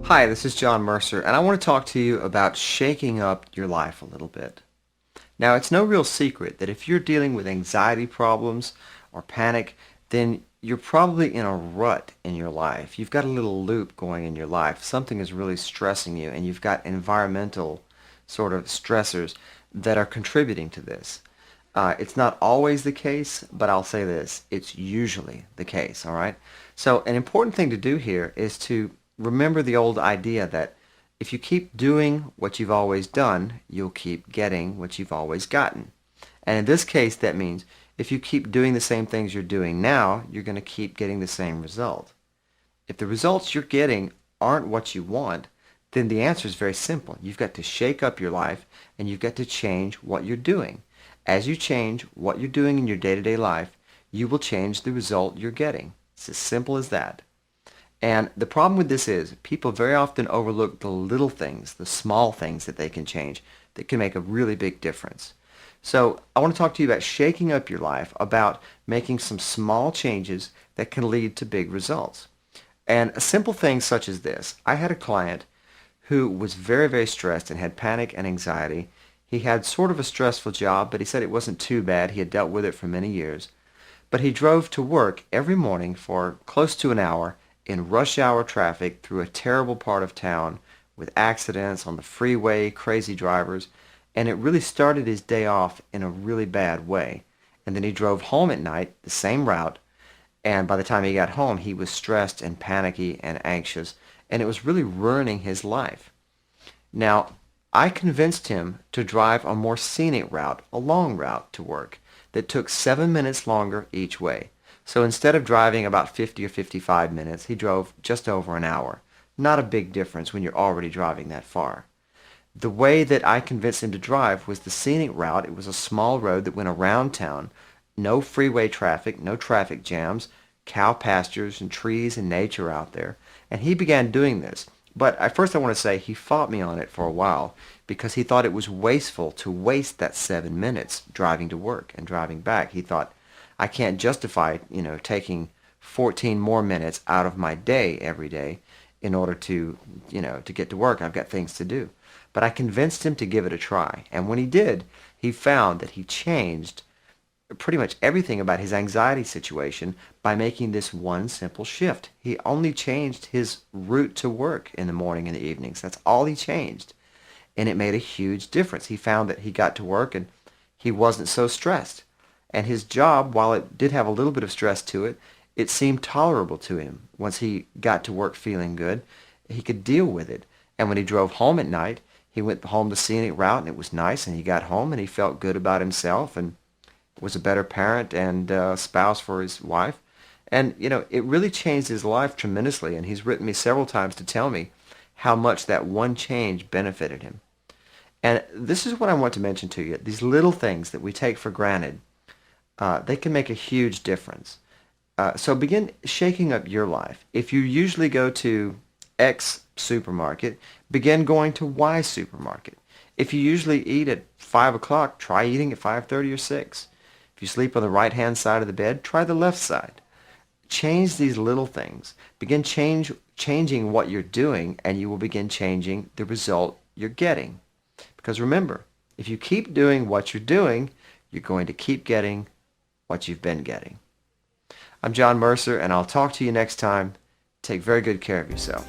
Hi, this is John Mercer, and I want to talk to you about shaking up your life a little bit. Now, it's no real secret that if you're dealing with anxiety problems or panic, then you're probably in a rut in your life. You've got a little loop going in your life. Something is really stressing you, and you've got environmental sort of stressors that are contributing to this. It's not always the case, but I'll say this, it's usually the case, all right? So an important thing to do here is to remember the old idea that if you keep doing what you've always done, you'll keep getting what you've always gotten. And in this case, that means if you keep doing the same things you're doing now, you're going to keep getting the same result. If the results you're getting aren't what you want, then the answer is very simple. You've got to shake up your life and you've got to change what you're doing. As you change what you're doing in your day-to-day life, you will change the result you're getting. It's as simple as that. And the problem with this is people very often overlook the little things, the small things that they can change that can make a really big difference. So I want to talk to you about shaking up your life, about making some small changes that can lead to big results. And a simple thing such as this. I had a client who was very, very stressed and had panic and anxiety. He had sort of a stressful job, but he said it wasn't too bad. He had dealt with it for many years. But he drove to work every morning for close to an hour in rush hour traffic through a terrible part of town with accidents on the freeway, crazy drivers, and it really started his day off in a really bad way. And then he drove home at night, the same route, and by the time he got home, he was stressed and panicky and anxious, and it was really ruining his life. Now, I convinced him to drive a more scenic route, a long route to work that took 7 minutes longer each way. So instead of driving about 50 or 55 minutes, he drove just over an hour. Not a big difference when you're already driving that far. The way that I convinced him to drive was the scenic route. It was a small road that went around town. No freeway traffic, no traffic jams, cow pastures and trees and nature out there. And he began doing this. But at first I want to say he fought me on it for a while because he thought it was wasteful to waste that 7 minutes driving to work and driving back. He thought, I can't justify, taking 14 more minutes out of my day every day in order to get to work. I've got things to do. But I convinced him to give it a try. And when he did, he found that he changed pretty much everything about his anxiety situation by making this one simple shift. He only changed his route to work in the morning and the evenings. That's all he changed. And it made a huge difference. He found that he got to work and he wasn't so stressed. And his job, while it did have a little bit of stress to it, it seemed tolerable to him. Once he got to work feeling good, he could deal with it. And when he drove home at night, he went home the scenic route and it was nice and he got home and he felt good about himself and was a better parent and spouse for his wife. And, it really changed his life tremendously. And he's written me several times to tell me how much that one change benefited him. And this is what I want to mention to you. These little things that we take for granted, they can make a huge difference. So begin shaking up your life. If you usually go to X supermarket, begin going to Y supermarket. If you usually eat at 5 o'clock, try eating at 5:30 or 6. If you sleep on the right-hand side of the bed, try the left side. Change these little things. Begin changing what you're doing, and you will begin changing the result you're getting. Because remember, if you keep doing what you're doing, you're going to keep getting what you've been getting. I'm John Mercer, and I'll talk to you next time. Take very good care of yourself.